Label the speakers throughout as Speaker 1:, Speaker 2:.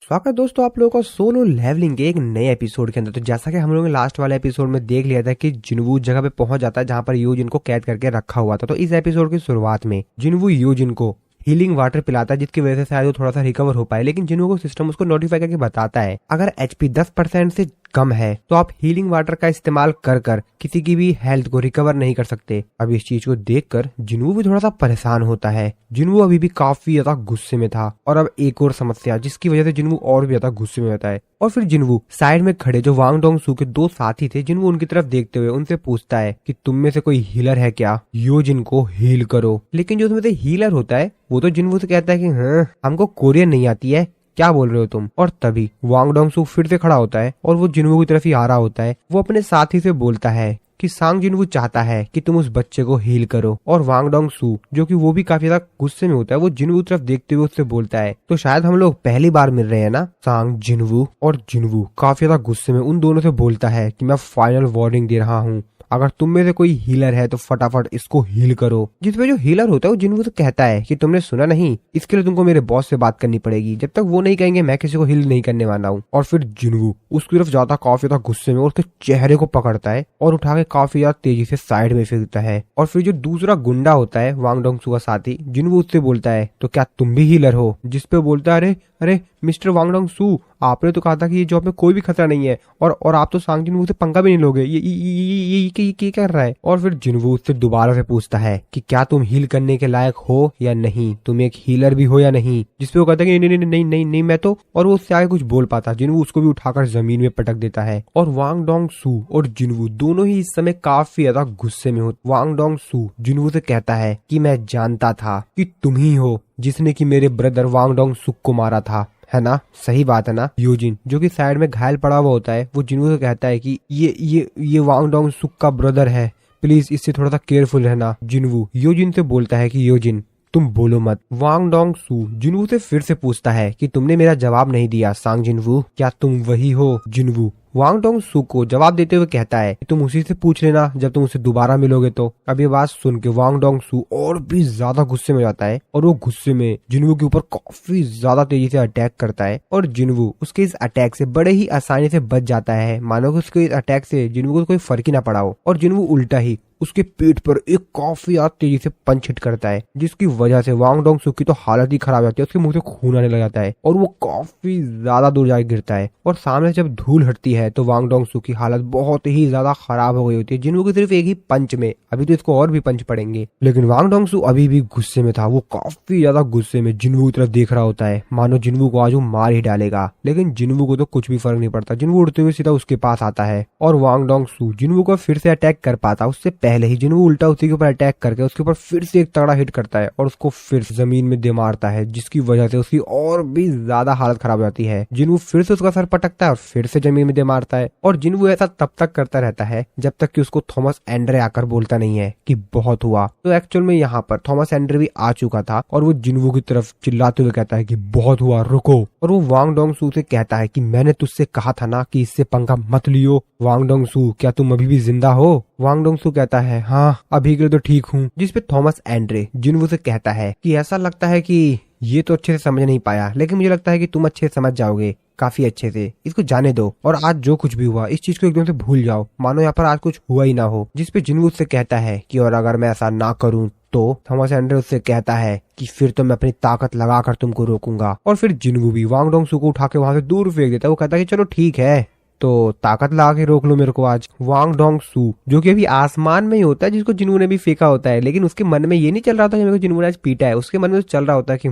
Speaker 1: स्वागत है दोस्तों आप लोगों का सोलो लेवलिंग के एक नए एपिसोड के अंदर। तो जैसा कि हम लोगों ने लास्ट वाले एपिसोड में देख लिया था कि जिनवू जगह पे पहुंच जाता है जहां पर यूजिन को कैद करके रखा हुआ था। तो इस एपिसोड की शुरुआत में जिनवू यूजिन को हीलिंग वाटर पिलाता है जिसकी वजह से शायद वो थोड़ा सा रिकवर हो पाए, लेकिन जिनवू को सिस्टम उसको नोटिफाई करके बताता है अगर एचपी 10% से कम है तो आप हीलिंग वाटर का इस्तेमाल कर कर किसी की भी हेल्थ को रिकवर नहीं कर सकते। अब इस चीज को देखकर जिनवू भी थोड़ा सा परेशान होता है। जिनवू अभी भी काफी ज्यादा गुस्से में था और अब एक और समस्या जिसकी वजह से जिनवू और भी ज्यादा गुस्से में होता है। और फिर जिनवू साइड में खड़े जो वांग डोंग सू के दो साथी थे, जिनवू उनकी तरफ देखते हुए उनसे पूछता है कि तुम में से कोई हीलर है क्या, योजिन को हील करो। लेकिन जो उसमें से हीलर होता है वो तो जिनवू से कहता है कि हाँ हमको कोरियन नहीं आती है, क्या बोल रहे हो तुम। और तभी वांग डोंग सू फिर से खड़ा होता है और वो जिनवू की तरफ ही आ रहा होता है। वो अपने साथी से बोलता है कि सांग जिनवू चाहता है कि तुम उस बच्चे को हील करो। और वांग डोंग सू जो कि वो भी काफी ज्यादा गुस्से में होता है, वो जिनवू की तरफ देखते हुए उससे बोलता है तो शायद हम लोग पहली बार मिल रहे हैं ना सांग जिनवू। और जिनवू काफी ज्यादा गुस्से में उन दोनों से बोलता है कि मैं फाइनल वार्निंग दे रहा हूँ, अगर तुम में से कोई हीलर है तो फटाफट इसको हील करो। जिसमें जो हीलर होता है वो जिनवू से कहता है कि तुमने सुना नहीं, इसके लिए तुमको मेरे बॉस से बात करनी पड़ेगी, जब तक वो नहीं कहेंगे मैं किसी को हील नहीं करने वाला हूँ। और फिर जिनवू उसकी तरफ जाता काफी ज्यादा गुस्से में और उसके चेहरे को पकड़ता है और उठा के काफी ज्यादा तेजी से साइड में फेंकता है। और फिर जो दूसरा गुंडा होता है वांग डोंग सू का साथी, जिनवू उससे बोलता है तो क्या तुम भी हीलर हो। जिसपे बोलता है अरे अरे मिस्टर वांग डोंग सू, आपने तो कहा था कि ये जॉब में कोई भी खतरा नहीं है और आप तो सांग जिनवू से पंगा भी नहीं लोगे, ये कर रहा है। और फिर जिनवू उससे दोबारा से पूछता है कि क्या तुम हील करने के लायक हो या नहीं, तुम एक हीलर भी हो या नहीं। जिसपे वो कहता है कि नहीं नहीं नहीं नहीं नहीं मैं तो, और वो उससे आगे कुछ बोल पाता, जिनवू उसको भी उठाकर जमीन में पटक देता है। और वांग डोंग सू और जिनवू दोनों ही इस समय काफी ज्यादा गुस्से में हो। वांग डोंग सू जिनवू से कहता है कि मैं जानता था कि तुम ही हो जिसने कि मेरे ब्रदर वांग डोंग सुक को मारा था, है ना, सही बात है ना। यूजिन जो कि साइड में घायल पड़ा हुआ होता है, वो जिनवू से कहता है कि ये वांग डोंग सुक का ब्रदर है, प्लीज इससे थोड़ा सा केयरफुल रहना। जिनवू यूजिन से बोलता है कि यूजिन तुम बोलो मत। वांग डोंग सू जिनवू से फिर से पूछता है कि तुमने मेरा जवाब नहीं दिया सांग जिनवू, क्या तुम वही हो। जिनवू वांग डोंग सू को जवाब देते हुए कहता है कि तुम उसी से पूछ लेना जब तुम उससे दोबारा मिलोगे तो। अब ये बात सुन के वांग डोंग सू और भी ज्यादा गुस्से में जाता है और वो गुस्से में जिनवू के ऊपर काफी ज्यादा तेजी से अटैक करता है। और जिनवू उसके इस अटैक से बड़े ही आसानी से बच जाता है, मानो कि उसके इस अटैक से जिनवू को कोई फर्क ही ना पड़ा हो। और जिनवू उल्टा ही उसके पीठ पर एक काफी ज्यादा तेजी से पंच हिट करता है, जिसकी वजह से वांग डोंग सू की तो हालत ही खराब हो जाती है, उसके मुंह से खून आने लग जाता है और वो काफी ज्यादा दूर जाके गिरता है। और सामने जब धूल हटती है तो वांग डोंग सू की हालत बहुत ही ज्यादा खराब हो गई होती है। जिनवू की सिर्फ एक ही पंच में, अभी तो इसको और भी पंच पड़ेंगे, लेकिन वांग डोंग सू अभी भी गुस्से में था। वो काफी ज्यादा गुस्से में जिनवू की तरफ देख रहा होता है, मानो जिनवू को आज वो मार ही डालेगा। लेकिन जिनवू को तो कुछ भी फर्क नहीं पड़ता, जिनवू उड़ते हुए सीधा उसके पास आता है और वांग डोंग सू जिनवू को फिर से अटैक कर पाता उससे पहले ही जिनवू उल्टा उसी के ऊपर अटैक करके उसके ऊपर फिर से एक तगड़ा हिट करता है और उसको फिर जमीन में दे मारता है, जिसकी वजह से उसकी और भी ज्यादा हालत खराब हो जाती है। जिनवू फिर से उसका सर पटकता है और फिर से जमीन में दे मारता है। और जिनवू ऐसा तब तक करता रहता है जब तक कि उसको थॉमस एंड्रे आकर बोलता नहीं है कि बहुत हुआ। तो एक्चुअल में यहाँ पर थॉमस एंड्रे भी आ चुका था और वो जिनवू की तरफ चिल्लाते हुए कहता है कि बहुत हुआ, रुको। और वो वांग डोंग सू से कहता है कि मैंने तुझसे कहा था ना कि इससे पंगा मत लियो। वांग डोंग सू क्या तुम अभी भी जिंदा हो। वांग डोंग सू कहता है हाँ अभी के लिए तो ठीक हूँ। जिसपे थॉमस एंड्रे जिनवू से कहता है कि ऐसा लगता है कि ये तो अच्छे से समझ नहीं पाया, लेकिन मुझे लगता है कि तुम अच्छे से समझ जाओगे काफी अच्छे से, इसको जाने दो और आज जो कुछ भी हुआ इस चीज को एकदम से भूल जाओ, मानो यहाँ पर आज कुछ हुआ ही ना हो। जिसपे जिनवू से कहता है कि और अगर मैं ऐसा ना करूँ तो थॉमस एंड्रे उससे कहता है कि फिर तो मैं अपनी ताकत लगाकर तुमको रोकूंगा। और फिर जिनवू भी वांग डोंग सू को उठा के वहां से दूर फेंक देता है। वो कहता है कि चलो ठीक है तो ताकत लगा के रोक लो मेरे को आज। वांग डोंग सू जो कि अभी आसमान में ही होता है, जिसको जिनवू ने भी फेंका होता है, लेकिन उसके मन में ये नहीं चल रहा था कि मेरे को जिनवू ने आज पीटा है, उसके मन में तो चल रहा होता है कि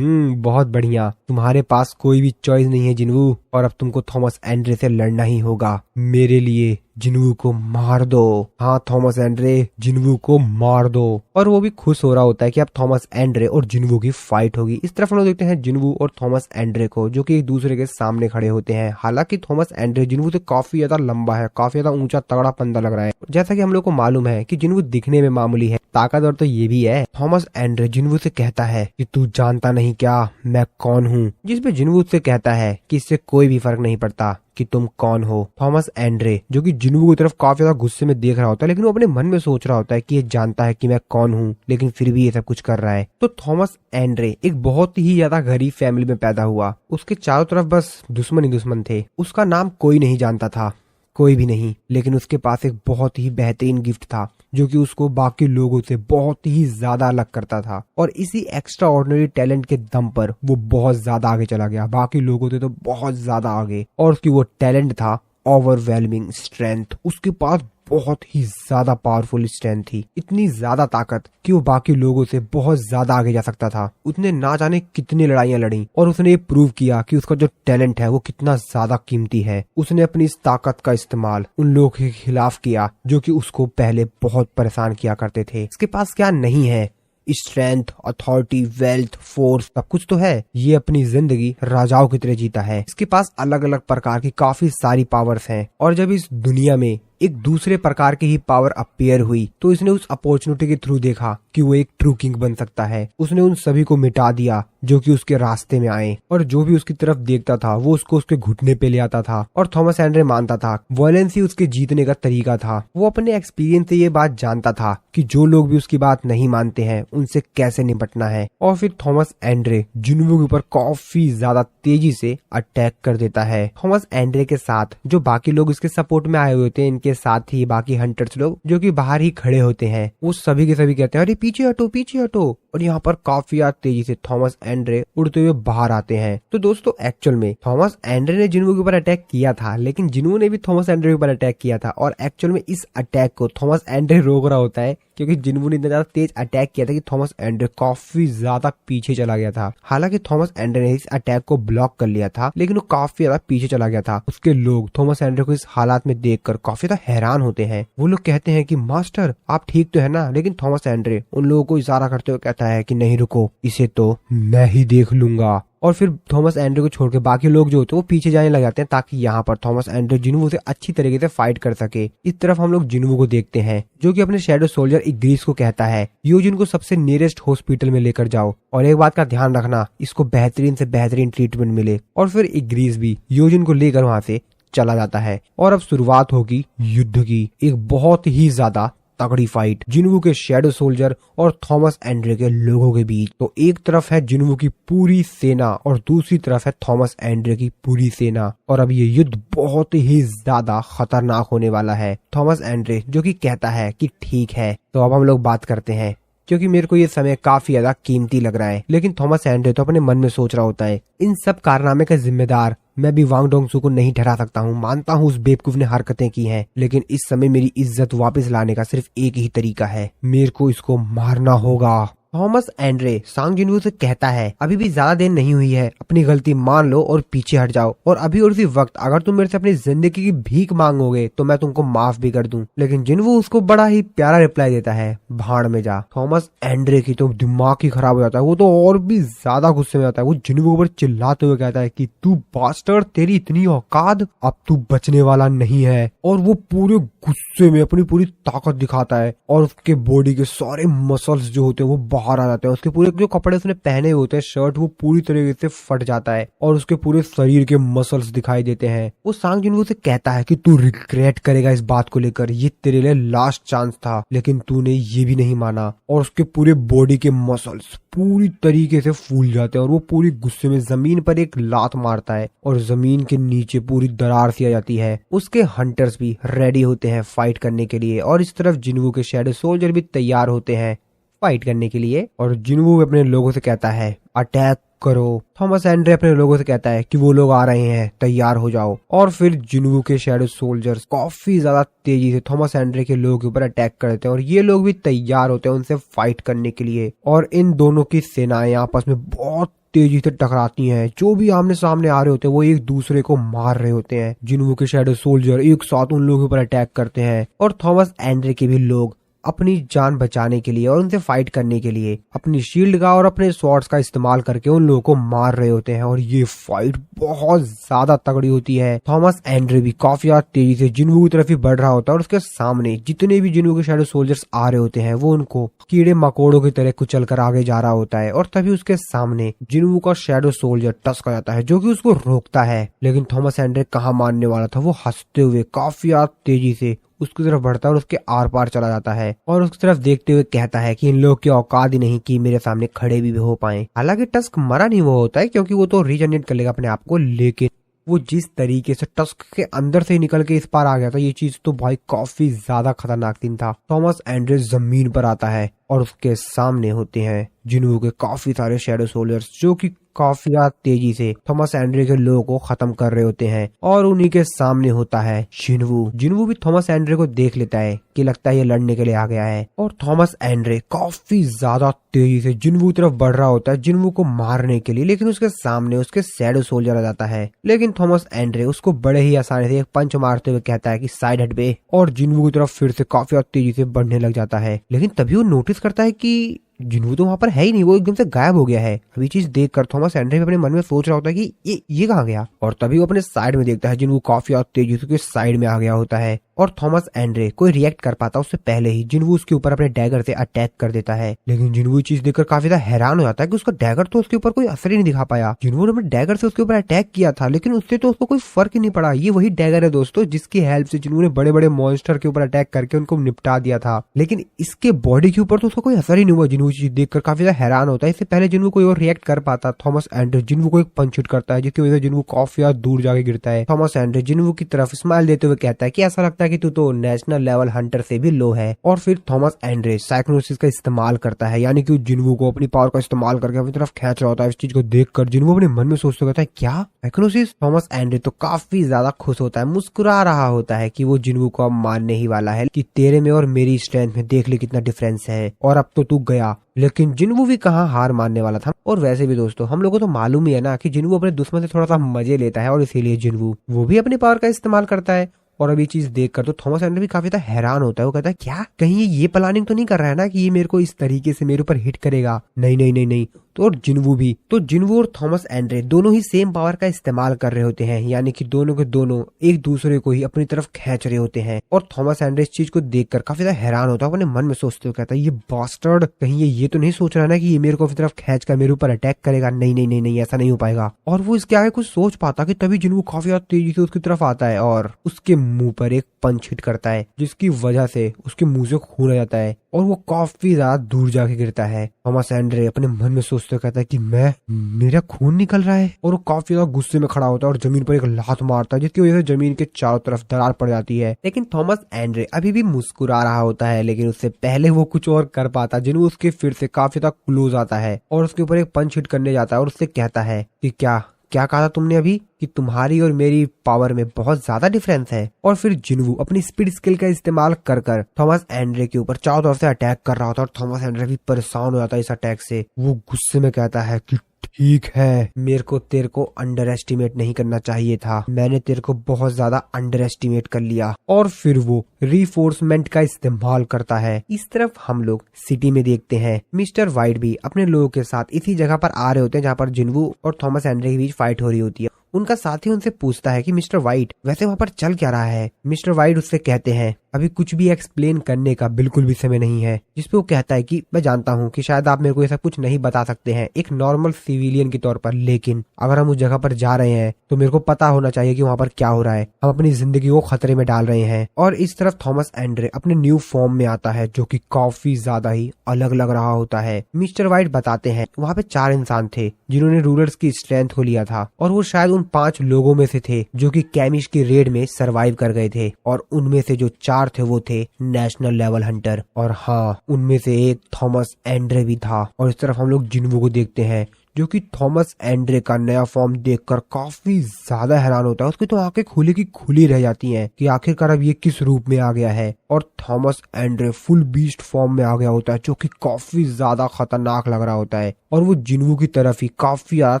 Speaker 1: बहुत बढ़िया, तुम्हारे पास कोई भी चॉइस नहीं है जिनवू और अब तुमको थॉमस एंड्रे से लड़ना ही होगा। मेरे लिए जिनवू को मार दो। हाँ थॉमस एंड्रे जिनवू को मार दो। और वो भी खुश हो रहा होता है कि अब थॉमस एंड्रे और जिनवू की फाइट होगी। इस तरफ हम लोग देखते हैं जिनवू और थॉमस एंड्रे को जो कि एक दूसरे के सामने खड़े होते हैं। हालांकि थॉमस एंड्रे जिनवू से काफी ज्यादा लंबा है, काफी ज्यादा ऊंचा तगड़ा पंदा लग रहा है। जैसा कि हम लोग को मालूम है कि जिनवू दिखने में मामूली है, ताकतवर तो ये भी है। थॉमस एंड्रे जिनवू से कहता है कि तू जानता नहीं क्या मैं कौन हूँ। जिसपे जिनवू से कहता है कि इससे कोई भी फर्क नहीं पड़ता, कि तुम कौन हो। थॉमस एंड्रे जो कि जिन्वू की तरफ काफी ज्यादा गुस्से में देख रहा होता है, लेकिन वो अपने मन में सोच रहा होता है कि ये जानता है कि मैं कौन हूँ, लेकिन फिर भी ये सब कुछ कर रहा है। तो थॉमस एंड्रे एक बहुत ही ज्यादा गरीब फैमिली में पैदा हुआ। उसके चारों तरफ बस दुश्मन ही दुश्मन थे। उसका नाम कोई नहीं जानता था, कोई भी नहीं, लेकिन उसके पास एक बहुत ही बेहतरीन गिफ्ट था जो कि उसको बाकी लोगों से बहुत ही ज्यादा अलग करता था। और इसी एक्स्ट्रा ऑर्डिनरी टैलेंट के दम पर वो बहुत ज्यादा आगे चला गया, बाकी लोगों से तो बहुत ज्यादा आगे। और उसकी वो टैलेंट था ओवरवेलमिंग स्ट्रेंथ। उसके पास बहुत ही ज्यादा पावरफुल स्ट्रेंथ थी, इतनी ज्यादा ताकत कि वो बाकी लोगों से बहुत ज्यादा आगे जा सकता था। उसने ना जाने कितनी लड़ाइयां लड़ी और उसने ये प्रूव किया कि उसका जो टैलेंट है वो कितना ज्यादा कीमती है। उसने अपनी इस ताकत का इस्तेमाल उन लोगों के खिलाफ किया जो कि उसको पहले बहुत परेशान किया करते थे। इसके पास क्या नहीं है? स्ट्रेंथ, अथॉरिटी, वेल्थ, फोर्स, सब कुछ तो है। ये अपनी जिंदगी राजाओं की तरह जीता है। इसके पास अलग अलग प्रकार की काफी सारी पावर्स हैं। और जब इस दुनिया में एक दूसरे प्रकार की ही पावर अपीयर हुई तो इसने उस अपॉर्चुनिटी के थ्रू देखा कि वो एक ट्रू किंग बन सकता है। उसने उन सभी को मिटा दिया जो कि उसके रास्ते में आए, और जो भी उसकी तरफ देखता था वो उसको उसके घुटने पे ले आता था। और थॉमस एंड्रे मानता था वायलेंस ही उसके जीतने का तरीका था। वो अपने एक्सपीरियंस से ये बात जानता था कि जो लोग भी उसकी बात नहीं मानते हैं उनसे कैसे निपटना है। और फिर थॉमस एंड्रे जिन्वू के ऊपर काफी ज्यादा तेजी से अटैक कर देता है। थॉमस एंड्रे के साथ जो बाकी लोग इसके सपोर्ट में आए हुए थे, के साथ ही बाकी हंटर्स लोग जो कि बाहर ही खड़े होते हैं, वो सभी के सभी कहते हैं अरे पीछे हटो पीछे हटो। और यहाँ पर काफी तेजी से थॉमस एंड्रे उड़ते हुए बाहर आते हैं। तो दोस्तों एक्चुअल में थॉमस एंड्रे ने जिन्वू के ऊपर अटैक किया था, लेकिन जिन्वू ने भी थॉमस एंड्रे के ऊपर अटैक किया था। और एक्चुअल में इस अटैक को थॉमस एंड्रे रोक रहा होता है क्योंकि जिन्वू ने इतना ज्यादा तेज अटैक किया था कि थॉमस एंड्रे काफी ज्यादा पीछे चला गया था। हालांकि थॉमस एंड्रे ने इस अटैक को ब्लॉक कर लिया था, लेकिन वो काफी ज्यादा पीछे चला गया था। उसके लोग थॉमस एंड्रे को इस हालात में देखकर काफी ज्यादा हैरान होते हैं। वो लोग कहते हैं कि मास्टर आप ठीक तो है ना? लेकिन थॉमस एंड्रे उन लोगों को इशारा करते हुए कहता है कि नहीं रुको, इसे तो मैं ही देख लूंगा। और फिर थॉमस एंड्रे को छोड़ के बाकी लोग जो होते हैं वो पीछे जाने लग जाते हैं ताकि यहाँ पर थॉमस एंड्रे जिन्वू से अच्छी तरीके से फाइट कर सके। इस तरफ हम लोग जिन्वू को देखते हैं जो कि अपने शैडो सोल्जर इग्रीस को कहता है यूजिन को सबसे नियरेस्ट हॉस्पिटल में लेकर जाओ, और एक बात का ध्यान रखना इसको बेहतरीन से बेहतरीन ट्रीटमेंट मिले। और फिर इग्रीस भी यूजिन को लेकर वहाँ से चला जाता है। और अब शुरुआत होगी युद्ध की, एक बहुत ही ज्यादा तगड़ी फाइट जिन्वू के शैडो सोल्जर और थॉमस एंड्रे के लोगों के बीच। तो एक तरफ है जिन्वू की पूरी सेना और दूसरी तरफ है थॉमस एंड्रे की पूरी सेना। और अब ये युद्ध बहुत ही ज्यादा खतरनाक होने वाला है। थॉमस एंड्रे जो कि कहता है कि ठीक है, तो अब हम लोग बात करते हैं क्योंकि मेरे को ये समय काफी ज्यादा कीमती लग रहा है। लेकिन थॉमस एंड्रे तो अपने मन में सोच रहा होता है इन सब कारनामे का जिम्मेदार मैं भी वांग डोंगसू को नहीं ठहरा सकता हूँ। मानता हूँ उस बेवकूफ ने हरकतें की हैं, लेकिन इस समय मेरी इज्जत वापस लाने का सिर्फ एक ही तरीका है, मेरे को इसको मारना होगा। थॉमस एंड्रे सांग जिन्वू से कहता है अभी भी ज्यादा देर नहीं हुई है, अपनी गलती मान लो और पीछे हट जाओ। और अभी और उसी वक्त अगर तुम मेरे से अपनी जिंदगी की भीख मांगोगे तो मैं तुमको माफ भी कर दूं। लेकिन जिन्वू उसको बड़ा ही प्यारा रिप्लाई देता है भाड़ में जा। थॉमस एंड्रे की तो दिमाग ही खराब हो जाता है, वो तो और भी ज्यादा गुस्से में आता है। वो जिन्वू के ऊपर चिल्लाते हुए कहता है कि तू बास्टर्ड, तेरी इतनी औकात, अब तू बचने वाला नहीं है। और वो पूरे गुस्से में अपनी पूरी ताकत दिखाता है और उसके बॉडी के सारे मसल्स जो होते हैं वो बाहर आ जाते हैं। उसके पूरे जो कपड़े उसने पहने होते हैं, शर्ट, वो पूरी तरीके से फट जाता है और उसके पूरे शरीर के मसल्स दिखाई देते हैं। वो सांग जिन्वू से कहता है कि तू रिग्रेट करेगा इस बात को लेकर, ये तेरे लिए लास्ट चांस था, लेकिन तूने ये भी नहीं माना। और उसके पूरे बॉडी के मसल्स पूरी तरीके से फूल जाते हैं और वो पूरी गुस्से में जमीन पर एक लात मारता है और जमीन के नीचे पूरी दरार सी आ जाती है। उसके हंटर्स भी रेडी होते हैं फाइट करने के लिए और इस तरफ जिन्वू के शैडो सोल्जर भी तैयार होते हैं फाइट करने के लिए। और जिन्वू अपने लोगों से कहता है अटैक करो। थॉमस एंड्रे अपने लोगों से कहता है कि वो लोग आ रहे हैं, तैयार हो जाओ। और फिर जिन्वू के शैडो सोल्जर्स काफी ज्यादा तेजी से थॉमस एंड्रे के लोगों के ऊपर अटैक करते हैं और ये लोग भी तैयार होते हैं उनसे फाइट करने के लिए। और इन दोनों की सेनाएं आपस में बहुत तेजी से टकराती हैं। जो भी आमने सामने आ रहे होते हैं वो एक दूसरे को मार रहे होते हैं। जिन्वू के शैडो सोल्जर एक साथ उन लोगों के ऊपर अटैक करते हैं और थॉमस एंड्रे के भी लोग अपनी जान बचाने के लिए और उनसे फाइट करने के लिए अपनी शील्ड का और अपने स्वॉर्ड्स का इस्तेमाल करके उन लोगों को मार रहे होते हैं और ये फाइट बहुत ज्यादा तगड़ी होती है। थॉमस एंड्रे भी काफी ज्यादा तेजी से जिन्वू की तरफ ही बढ़ रहा होता है और उसके सामने जितने भी जिन्वू के शैडो सोल्जर्स आ रहे होते हैं वो उनको कीड़े मकोड़ों की तरह कुचल कर आगे जा रहा होता है और तभी उसके सामने जिन्वू का शैडो सोल्जर टस्क आ जाता है जो कि उसको रोकता है। लेकिन थॉमस एंड्रे कहाँ मानने वाला था, वो हंसते हुए काफी ज्यादा तेजी से उसकी तरफ बढ़ता है और उसके आर पार चला जाता है और उसकी तरफ देखते हुए कहता है कि इन लोग की औकात ही नहीं कि मेरे सामने खड़े भी हो पाए। हालांकि टस्क मरा नहीं हुआ होता है क्योंकि वो तो रीजनरेट कर लेगा अपने आप को, लेकिन वो जिस तरीके से टस्क के अंदर से निकल के इस पार आ गया था ये चीज तो भाई काफी ज्यादा खतरनाक सीन था। थॉमस एंड्रे जमीन पर आता है और उसके सामने होते हैं जिन्वू के काफी सारे शैडो सोल्जर्स जो कि काफी तेजी से थॉमस एंड्रे के लोगों को खत्म कर रहे होते हैं और उन्हीं के सामने होता है जिन्वू। जिन्वू भी थॉमस एंड्रे को देख लेता है कि लगता है ये लड़ने के लिए आ गया है और थॉमस एंड्रे काफी ज्यादा तेजी से जिन्वू की तरफ बढ़ रहा होता है जिन्वू को मारने के लिए, लेकिन उसके सामने उसके शैडो सोल्जर आ जाता है। लेकिन थॉमस एंड्रे उसको बड़े ही आसानी से एक पंच मारते हुए कहता है कि साइड हट बे, और जिन्वू की तरफ फिर से काफी तेजी से बढ़ने लग जाता है। लेकिन तभी वो नोटिस करता है कि जिन्वू तो वहां पर है ही नहीं, वो एकदम से गायब हो गया है। अभी चीज देखकर थॉमस एंड्रे अपने मन में सोच रहा होता है कि ये कहाँ गया, और तभी वो अपने साइड में देखता है जिन्वू काफी तेजी से साइड में आ गया होता है और थॉमस एंड्रे कोई रिएक्ट कर पाता उससे पहले ही जिन्वू उसके ऊपर अपने डैगर से अटैक कर देता है। लेकिन जिन्वू चीज देखकर काफी ज्यादा हैरान हो जाता है कि उसका डैगर तो उसके ऊपर कोई असर ही नहीं दिखा पाया। जिन्वू ने अपने डैगर से उसके ऊपर अटैक किया था लेकिन उससे तो उसको कोई फर्क ही नहीं पड़ा। ये वही डैगर है दोस्तों जिसकी हेल्प से जिन्वू ने बड़े बड़े मॉन्स्टर के ऊपर अटैक करके उनको निपटा दिया था, लेकिन इसके बॉडी के ऊपर तो उसका कोई असर ही नहीं हुआ। जिन्वू चीज देखकर काफी ज्यादा हैरान होता है। इससे पहले जिन्वू कोई और रिएक्ट कर पाता, थॉमस एंड्रे जिन्वू को एक पंच हिट करता है जिसकी वजह से जिन्वू काफी ज्यादा दूर जाके गिरता है। थॉमस एंड्रे जिन्वू की तरफ स्माइल देते हुए कहता है कि ऐसा लगता है कि तू तो नेशनल लेवल हंटर से भी लो है। और फिर थॉमस एंड्रे साइक्नोसिस का इस्तेमाल करता है, यानी कि जिन्वू को अपनी पावर का इस्तेमाल करके अपनी तरफ खींच रहा होता है। इस चीज को देखकर जिन्वू अपने मन में सोचते रहता है क्या साइक्नोसिस। थॉमस एंड्रे तो काफी ज्यादा खुश होता है, मुस्कुरा रहा होता है कि वो जिन्वू को अब मारने ही वाला है कि तेरे में और मेरी स्ट्रेंथ में देख ले कितना डिफरेंस है और अब तो तू गया। लेकिन जिन्वू भी कहाँ हार मानने वाला था। और वैसे भी दोस्तों हम लोगों को तो मालूम ही है ना कि जिन्वू अपने दुश्मन से थोड़ा सा मजे लेता है और इसीलिए जिन्वू वो भी अपनी पावर का इस्तेमाल करता है। और अभी चीज देखकर तो थॉमस एंड्रे भी काफी हैरान होता है। वो कहता है क्या कहीं ये प्लानिंग तो नहीं कर रहा है ना कि ये मेरे को इस तरीके से मेरे ऊपर हिट करेगा। नहीं नहीं नहीं नहीं। तो और जिन्वू भी, तो जिन्वू और थॉमस एंड्रे दोनों ही सेम पावर का इस्तेमाल कर रहे होते हैं, यानी कि दोनों के दोनों एक दूसरे को ही अपनी तरफ खींच रहे होते हैं। और थॉमस एंड्रे इस चीज को देखकर काफी ज्यादा हैरान होता है। अपने मन में सोचते हुए कहता है ये बास्टर्ड कहीं ये तो नहीं सोच रहा ना कि ये मेरे को अपनी तरफ खींच कर मेरे ऊपर अटैक करेगा। नहीं नहीं नहीं नहीं, ऐसा नहीं हो पाएगा। और वो इसके आगे कुछ सोच पाता कि तभी जिन्वू काफी ज्यादा तेजी से उसकी तरफ आता है और उसके मुंह पर एक पंच हिट करता है जिसकी वजह से उसके मुंह से खून आ जाता है और वो काफी ज्यादा दूर जाके गिरता है। थॉमस एंड्रे अपने मन में सोचते कहता है कि मेरा खून निकल रहा है, और वो काफी ज्यादा गुस्से में खड़ा होता है और जमीन पर एक लात मारता है जिसकी वजह से जमीन के चारों तरफ दरार पड़ जाती है। लेकिन थॉमस एंड्रे अभी भी मुस्कुरा रहा होता है, लेकिन उससे पहले वो कुछ और कर पाता। जिन्वू उसके फिर से काफी ज्यादा क्लोज आता है और उसके ऊपर एक पंच हिट करने जाता है और उससे कहता है कि क्या कहा था तुमने अभी कि तुम्हारी और मेरी पावर में बहुत ज्यादा डिफरेंस है। और फिर जिन्वू अपनी स्पीड स्किल का इस्तेमाल कर थॉमस एंड्रे के ऊपर चारों तरफ से अटैक कर रहा होता है और थॉमस एंड्रे भी परेशान हो जाता है इस अटैक से। वो गुस्से में कहता है कि ठीक है, मेरे को तेरे को अंडर एस्टिमेट नहीं करना चाहिए था, मैंने तेरे को बहुत ज्यादा अंडर एस्टिमेट कर लिया। और फिर वो रीफोर्समेंट का इस्तेमाल करता है। इस तरफ हम लोग सिटी में देखते हैं मिस्टर वाइट भी अपने लोगों के साथ इसी जगह पर आ रहे होते हैं जहाँ पर जिन्वू और थॉमस एंड्रे के बीच फाइट हो रही होती है। उनका साथी उनसे पूछता है कि मिस्टर वाइट वैसे वहाँ पर चल क्या रहा है। मिस्टर वाइट उससे कहते हैं अभी कुछ भी एक्सप्लेन करने का बिल्कुल भी समय नहीं है। जिसपे वो कहता है कि मैं जानता हूँ कि शायद आप मेरे को ऐसा कुछ नहीं बता सकते हैं एक नॉर्मल सिविलियन के तौर पर, लेकिन अगर हम उस जगह पर जा रहे हैं तो मेरे को पता होना चाहिए कि वहाँ पर क्या हो रहा है। हम अपनी जिंदगी को खतरे में डाल रहे हैं। और इस तरफ थॉमस एंड्रे अपने न्यू फॉर्म में आता है जो कि काफी ज्यादा ही अलग लग रहा होता है। मिस्टर वाइट बताते हैं वहाँ पे 4 इंसान थे जिन्होंने रूलर्स की स्ट्रेंथ को लिया था और वो शायद उन 5 लोगों में से थे जो कि कैमिश की रेड में सरवाइव कर गए थे। और उनमें से जो 4 थे वो थे नेशनल लेवल हंटर, और हाँ उनमें से एक थॉमस एंड्रे भी था। और इस तरफ हम लोग जिन्वू को देखते हैं जो कि थॉमस एंड्रे का नया फॉर्म देखकर काफी ज्यादा हैरान होता है। उसकी तो आंखें खुली की खुली रह जाती हैं कि आखिरकार अब ये किस रूप में आ गया है। और Thomas Andre full beast form में आ गया होता है जो कि काफी ज्यादा खतरनाक लग रहा होता है। और वो जिन्वू की तरफ ही काफी ज्यादा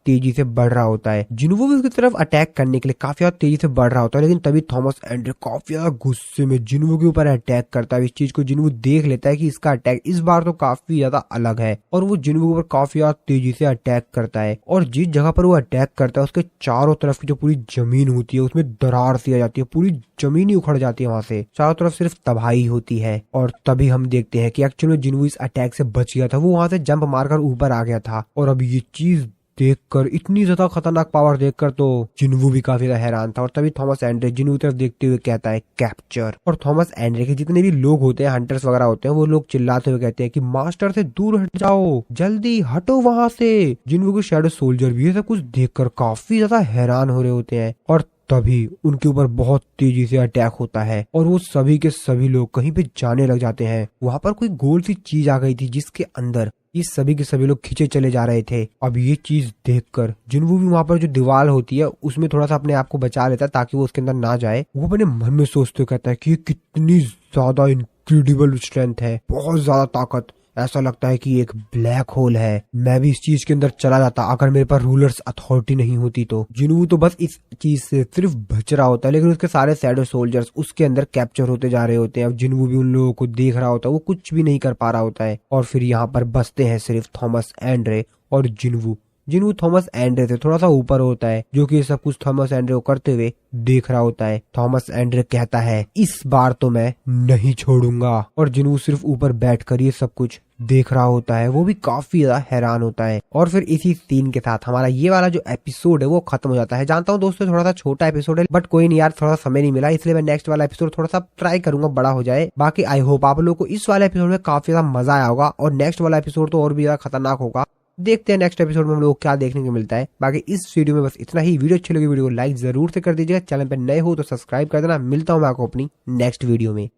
Speaker 1: तेजी से बढ़ रहा होता है। जिन्वू भी उसकी तरफ अटैक करने के लिए काफी ज्यादा तेजी से बढ़ रहा होता है, लेकिन तभी थॉमस एंड्रे काफी ज्यादा गुस्से में जिन्वू के ऊपर अटैक करता है। इस चीज को जिन्वू देख लेता है कि इसका अटैक इस बार तो काफी ज्यादा अलग है, और वो जिन्वू के ऊपर काफी ज्यादा तेजी से अटैक करता है। और जिस जगह पर वो अटैक करता है उसके चारों तरफ की जो पूरी जमीन होती है उसमें दरार सी आ जाती है, पूरी जमीन ही उखड़ जाती है, वहां से चारों तरफ सिर्फ तबाही होती है। और तभी हम देखते हैं कि एक्चुअली में जिन्वू इस अटैक से बच गया था, वो वहां से जंप मारकर ऊपर आ गया था। और अब ये चीज देखकर, इतनी ज्यादा खतरनाक पावर देखकर तो जिन्वू भी काफी ज्यादा हैरान था। और तभी थॉमस एंड्रे जिन्वू की तरफ देखते हुए कहता है कैप्चर। और थॉमस एंड्रे के जितने भी लोग होते हैं, हंटर्स वगैरह होते हैं, वो लोग चिल्लाते हुए कहते हैं कि मास्टर से दूर हट जाओ, जल्दी हटो वहां से। जिन्वू के शैडो सोल्जर भी ये सब कुछ देखकर काफी ज्यादा हैरान हो रहे होते हैं। और तभी उनके ऊपर बहुत तेजी से अटैक होता है और वो सभी के सभी लोग कहीं पे जाने लग जाते हैं। वहां पर कोई गोल सी चीज आ गई थी जिसके अंदर ये सभी के सभी लोग खींचे चले जा रहे थे। अब ये चीज देखकर जिन्वू भी वहां पर जो दीवार होती है उसमें थोड़ा सा अपने आप को बचा लेता है ताकि वो उसके अंदर ना जाए। वो अपने मन में सोचते हुए कहता है कि ये कितनी ज्यादा इनक्रेडिबल स्ट्रेंथ है, बहुत ज्यादा ताकत, ऐसा लगता है कि एक ब्लैक होल है। मैं भी इस चीज के अंदर चला जाता अगर मेरे पास रूलर्स अथॉरिटी नहीं होती तो। जिन्वू तो बस इस चीज से सिर्फ बच रहा होता है, लेकिन उसके सारे शैडो सोल्जर्स उसके अंदर कैप्चर होते जा रहे होते हैं। अब जिन्वू भी उन लोगों को देख रहा होता है, वो कुछ भी नहीं कर पा रहा होता है। और फिर यहाँ पर बचते हैं सिर्फ थॉमस एंड्रे और जिन्वू। जिन्वू थॉमस एंड्रे से थोड़ा सा ऊपर होता है, जो कि सब कुछ थॉमस एंड्रे को करते हुए देख रहा होता है। थॉमस एंड्रे कहता है इस बार तो मैं नहीं छोड़ूंगा। और जिन्वू सिर्फ ऊपर बैठकर ये सब कुछ देख रहा होता है, वो भी काफी ज्यादा हैरान होता है। और फिर इसी सीन के साथ हमारा ये वाला जो एपिसोड है वो खत्म हो जाता है। जानता हूँ दोस्तों थोड़ा सा छोटा एपिसोड है, बट कोई नहीं यार, थोड़ा समय नहीं मिला, इसलिए मैं नेक्स्ट वाला एपिसोड थोड़ा सा ट्राई करूंगा बड़ा हो जाए। बाकी आई होप आप लोगों को इस वाले एपिसोड में काफी ज्यादा मजा आया होगा, और नेक्स्ट वाला एपिसोड तो और भी ज्यादा खतरनाक होगा। देखते हैं नेक्स्ट एपिसोड में हम लोग को क्या देखने को मिलता है। बाकी इस वीडियो में बस इतना ही। वीडियो अच्छी लगी वीडियो को लाइक जरूर से कर दीजिएगा, चैनल पे नए हो तो सब्सक्राइब कर देना। मिलता हूँ मैं आपको अपनी नेक्स्ट वीडियो में।